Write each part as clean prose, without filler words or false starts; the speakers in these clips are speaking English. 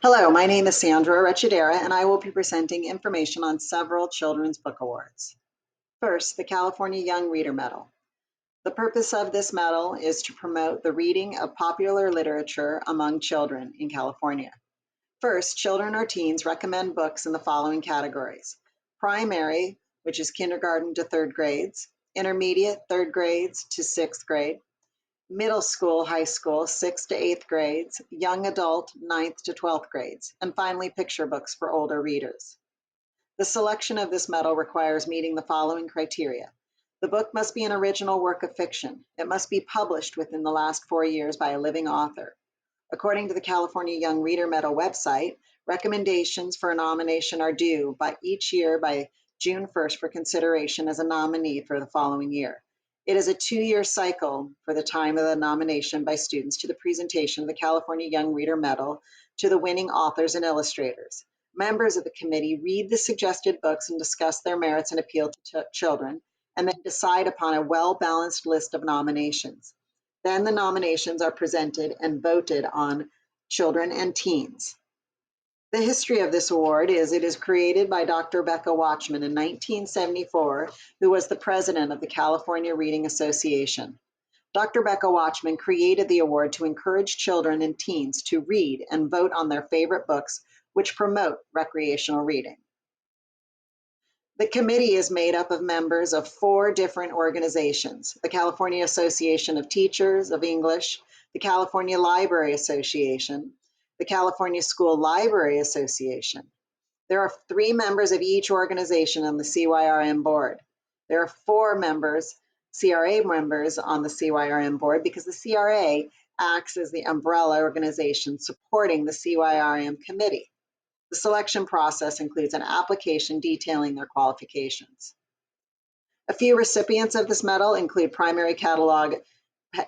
Hello, my name is Sandra Recchidera, and I will be presenting information on several children's book awards. First, the California Young Reader Medal. The purpose of this medal is to promote the reading of popular literature among children in California. First, children or teens recommend books in the following categories: primary, which is kindergarten to third grades; intermediate, third grades to sixth grade; middle school, high school, 6th to 8th grades; young adult, 9th to 12th grades; and finally, picture books for older readers. The selection of this medal requires meeting the following criteria. The book must be an original work of fiction. It must be published within the last 4 years by a living author. According to the California Young Reader Medal website, recommendations for a nomination are due by each year by June 1st for consideration as a nominee for the following year. It is a 2-year cycle for the time of the nomination by students to the presentation of the California Young Reader Medal to the winning authors and illustrators. Members of the committee read the suggested books and discuss their merits and appeal to children, and then decide upon a well-balanced list of nominations. Then the nominations are presented and voted on children and teens. The history of this award is it is created by Dr. Becca Watchman in 1974, who was the president of the California Reading Association. Dr. Becca Watchman created the award to encourage children and teens to read and vote on their favorite books, which promote recreational reading. The committee is made up of members of 4 different organizations: the California Association of Teachers of English, the California Library Association, the California School Library Association. There are 3 members of each organization on the CYRM board. There are 4 CRA members on the CYRM board because the CRA acts as the umbrella organization supporting the CYRM committee. The selection process includes an application detailing their qualifications. A few recipients of this medal include primary catalog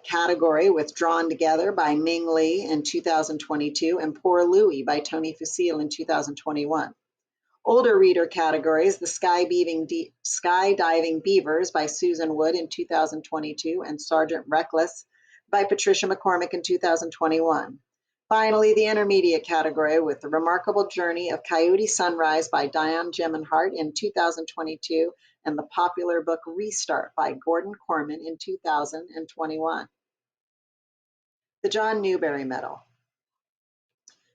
category with Drawn Together by Ming Lee in 2022 and Poor Louie by Tony Fusil in 2021. Older reader categories, the Skydiving Beavers by Susan Wood in 2022 and Sergeant Reckless by Patricia McCormick in 2021. Finally, the intermediate category with The Remarkable Journey of Coyote Sunrise by Diane Gemenhart in 2022 and the popular book Restart by Gordon Korman in 2021. The John Newbery Medal.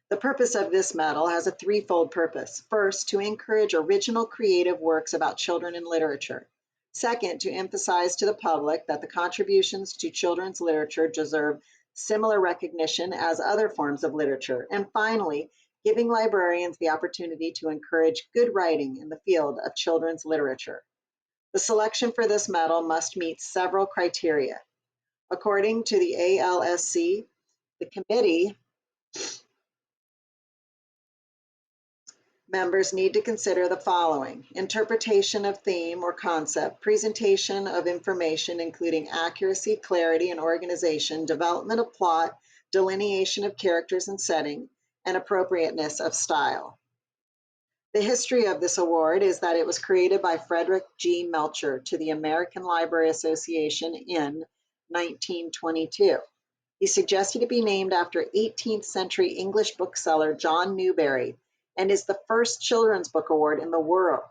The purpose of this medal has a threefold purpose. First, to encourage original creative works about children in literature. Second, to emphasize to the public that the contributions to children's literature deserve similar recognition as other forms of literature. And finally, giving librarians the opportunity to encourage good writing in the field of children's literature. The selection for this medal must meet several criteria. According to the ALSC, the committee members need to consider the following: interpretation of theme or concept, presentation of information including accuracy, clarity, and organization, development of plot, delineation of characters and setting, and appropriateness of style. The history of this award is that it was created by Frederick G. Melcher to the American Library Association in 1922. He suggested it be named after 18th century English bookseller John Newbery, and is the first children's book award in the world.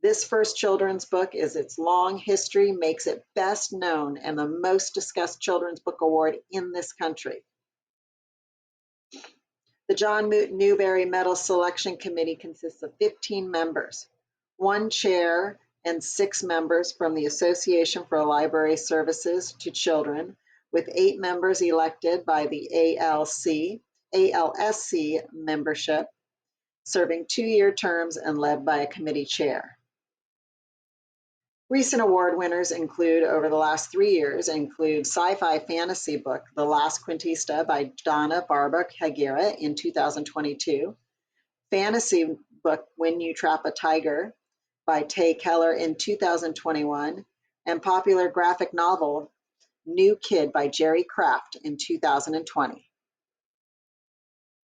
This first children's book is its long history makes it best known and the most discussed children's book award in this country. The John Newbery Medal Selection Committee consists of 15 members, 1 chair and 6 members from the Association for Library Services to Children, with 8 members elected by the ALSC membership, serving 2-year terms and led by a committee chair. Recent award winners include, over the last 3 years, include sci-fi fantasy book The Last Quintista by Donna Barbara Hagira in 2022, fantasy book When You Trap a Tiger by Tay Keller in 2021, and popular graphic novel New Kid by Jerry Craft in 2020.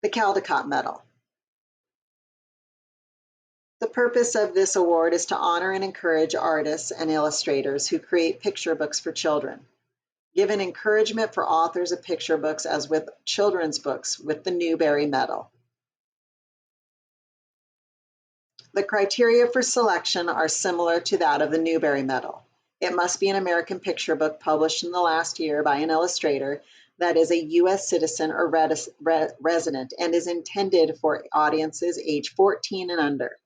The Caldecott Medal. The purpose of this award is to honor and encourage artists and illustrators who create picture books for children. Give an encouragement for authors of picture books as with children's books with the Newbery Medal. The criteria for selection are similar to that of the Newbery Medal. It must be an American picture book published in the last year by an illustrator that is a U.S. citizen or resident and is intended for audiences age 14 and under.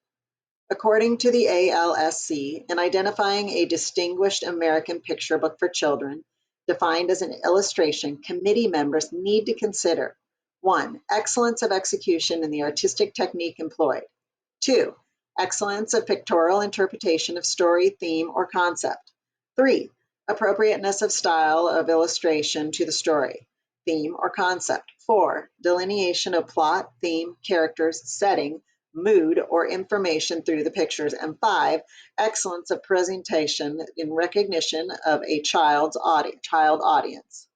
According to the ALSC, in identifying a distinguished American picture book for children, defined as an illustration, committee members need to consider 1. Excellence of execution in the artistic technique employed. 2. Excellence of pictorial interpretation of story, theme, or concept. 3. Appropriateness of style of illustration to the story, theme, or concept. 4. Delineation of plot, theme, characters, setting, mood, or information through the pictures. And 5. Excellence of presentation in recognition of a child audience.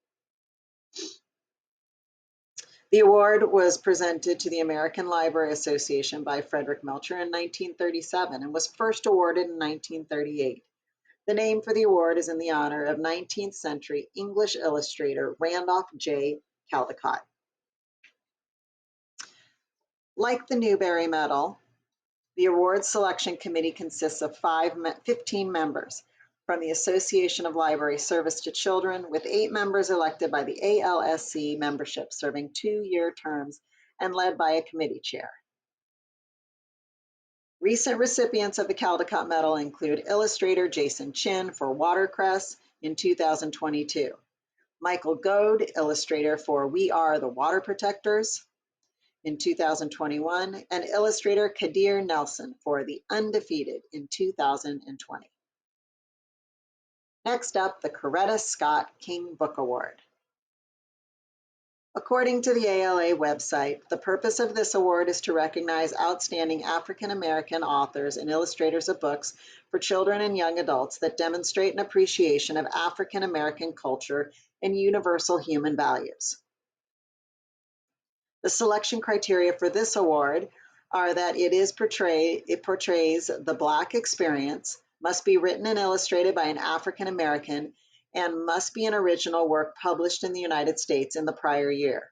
The award was presented to the American Library Association by Frederick Melcher in 1937 and was first awarded in 1938. The name for the award is in the honor of 19th century English illustrator Randolph J. Caldecott. Like the Newbery Medal, the award selection committee consists of 15 members from the Association of Library Service to Children, with 8 members elected by the ALSC membership serving 2-year terms and led by a committee chair. Recent recipients of the Caldecott Medal include illustrator Jason Chin for Watercress in 2022, Michael Goad, illustrator for We Are the Water Protectors in 2021, and illustrator Kadir Nelson for The Undefeated in 2020. Next up, the Coretta Scott King Book Award. According to the ALA website, the purpose of this award is to recognize outstanding African American authors and illustrators of books for children and young adults that demonstrate an appreciation of African American culture and universal human values. The selection criteria for this award are that it portrays the Black experience, must be written and illustrated by an African American, and must be an original work published in the United States in the prior year.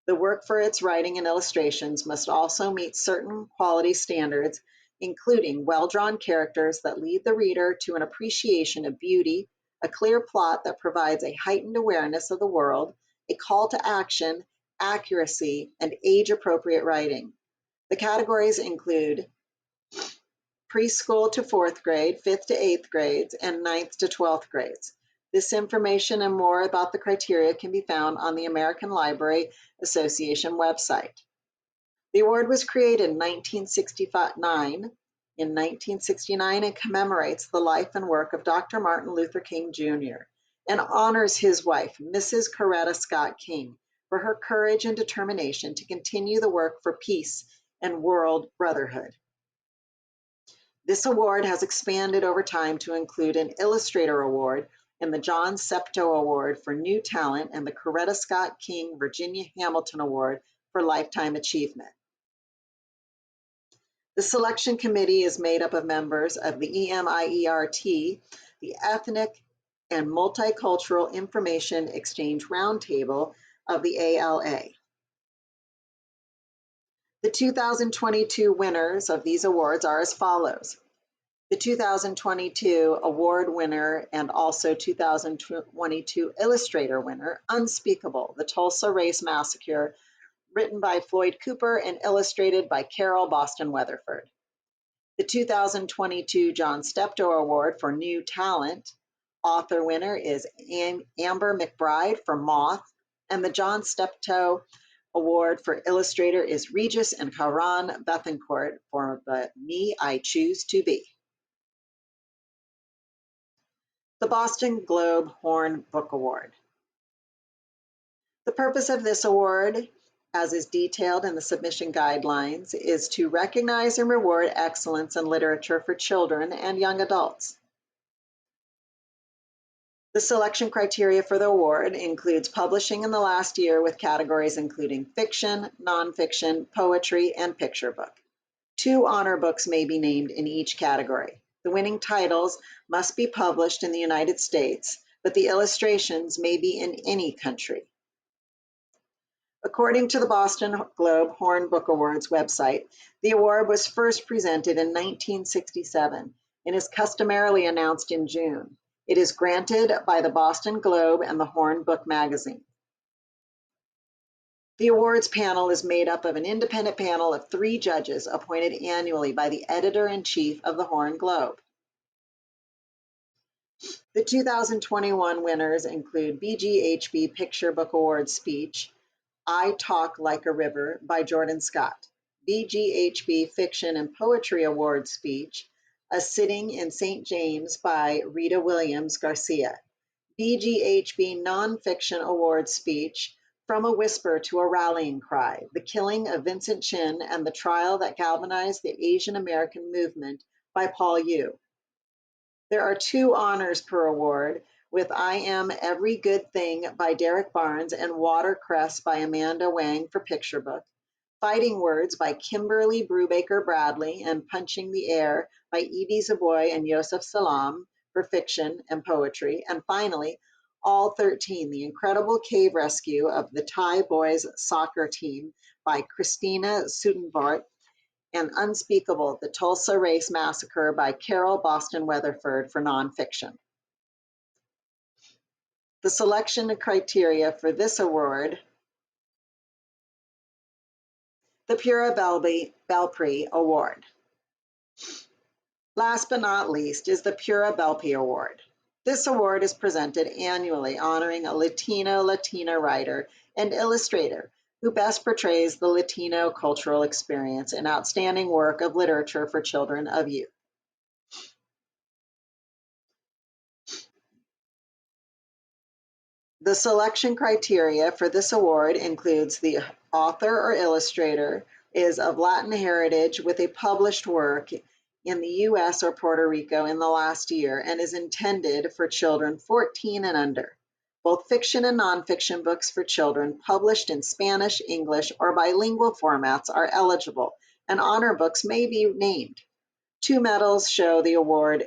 The work for its writing and illustrations must also meet certain quality standards, including well-drawn characters that lead the reader to an appreciation of beauty, a clear plot that provides a heightened awareness of the world, a call to action, accuracy, and age-appropriate writing. The categories include preschool to 4th grade, 5th to 8th grades, and 9th to 12th grades. This information and more about the criteria can be found on the American Library Association website. The award was created in 1969 and commemorates the life and work of Dr. Martin Luther King Jr. and honors his wife, Mrs. Coretta Scott King, for her courage and determination to continue the work for peace and world brotherhood. This award has expanded over time to include an Illustrator Award and the John Septo Award for New Talent and the Coretta Scott King Virginia Hamilton Award for Lifetime Achievement. The selection committee is made up of members of the EMIERT, the Ethnic and Multicultural Information Exchange Roundtable of the ALA. The 2022 winners of these awards are as follows. The 2022 award winner and also 2022 illustrator winner, Unspeakable, The Tulsa Race Massacre, written by Floyd Cooper and illustrated by Carol Boston Weatherford. The 2022 John Steptoe Award for New Talent, author winner is Amber McBride for Moth, and the John Steptoe Award for illustrator is Regis and Karan Bethencourt for the Me I Choose to Be. The Boston Globe Horn Book Award. The purpose of this award, as is detailed in the submission guidelines, is to recognize and reward excellence in literature for children and young adults. The selection criteria for the award includes publishing in the last year with categories including fiction, nonfiction, poetry, and picture book. 2 honor books may be named in each category. The winning titles must be published in the United States, but the illustrations may be in any country. According to the Boston Globe Horn Book Awards website, the award was first presented in 1967 and is customarily announced in June. It is granted by the Boston Globe and the Horn Book Magazine. The awards panel is made up of an independent panel of 3 judges appointed annually by the editor-in-chief of the Horn Globe. The 2021 winners include BGHB Picture Book Award speech, I Talk Like a River by Jordan Scott, BGHB Fiction and Poetry Award speech, A Sitting in St. James by Rita Williams Garcia, BGHB Nonfiction Award speech, From a Whisper to a Rallying Cry, The Killing of Vincent Chin and the Trial That Galvanized the Asian American Movement by Paul Yu. There are 2 honors per award, with I Am Every Good Thing by Derek Barnes and Watercress by Amanda Wang for picture book, Fighting Words by Kimberly Brubaker Bradley and Punching the Air by Evie Zaboy and Yosef Salam for fiction and poetry, and finally, All 13, The Incredible Cave Rescue of the Thai Boys Soccer Team by Christina Sutenvort, and Unspeakable, The Tulsa Race Massacre by Carol Boston Weatherford for nonfiction. The selection criteria for this award, the Pura Belpré Award. Last but not least is the Pura Belpré Award. This award is presented annually honoring a Latina writer and illustrator who best portrays the Latino cultural experience and outstanding work of literature for children of youth. The selection criteria for this award includes the author or illustrator is of Latin heritage with a published work in the US or Puerto Rico in the last year and is intended for children 14 and under. Both fiction and nonfiction books for children published in Spanish, English, or bilingual formats are eligible, and honor books may be named. 2 medals show the award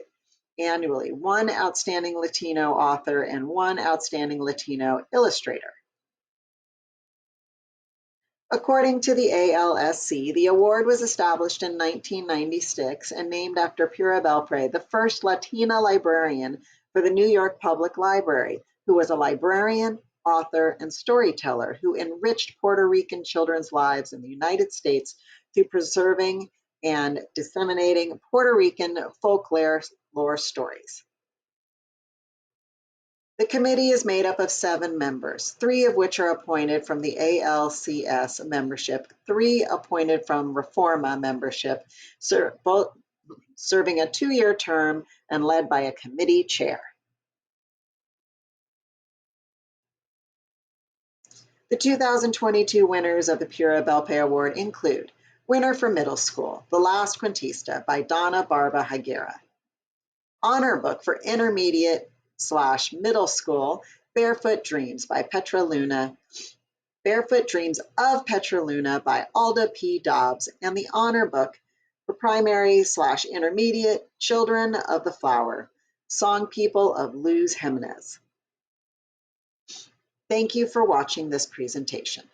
annually, 1 outstanding Latino author and 1 outstanding Latino illustrator. According to the ALSC, the award was established in 1996 and named after Pura Belpré, the first Latina librarian for the New York Public Library, who was a librarian, author, and storyteller who enriched Puerto Rican children's lives in the United States through preserving and disseminating Puerto Rican folklore stories. The committee is made up of 7 members, 3 of which are appointed from the ALCS membership, 3 appointed from Reforma membership, both serving a 2-year term and led by a committee chair. The 2022 winners of the Pura Belpré Award include winner for middle school, The Last Cuentista by Donna Barba Higuera. Honor book for intermediate/middle school, Barefoot Dreams by Petra Luna, Barefoot Dreams of Petra Luna by Alda P. Dobbs, and the honor book for primary/intermediate, Children of the Flower, Song People of Luz Jimenez. Thank you for watching this presentation.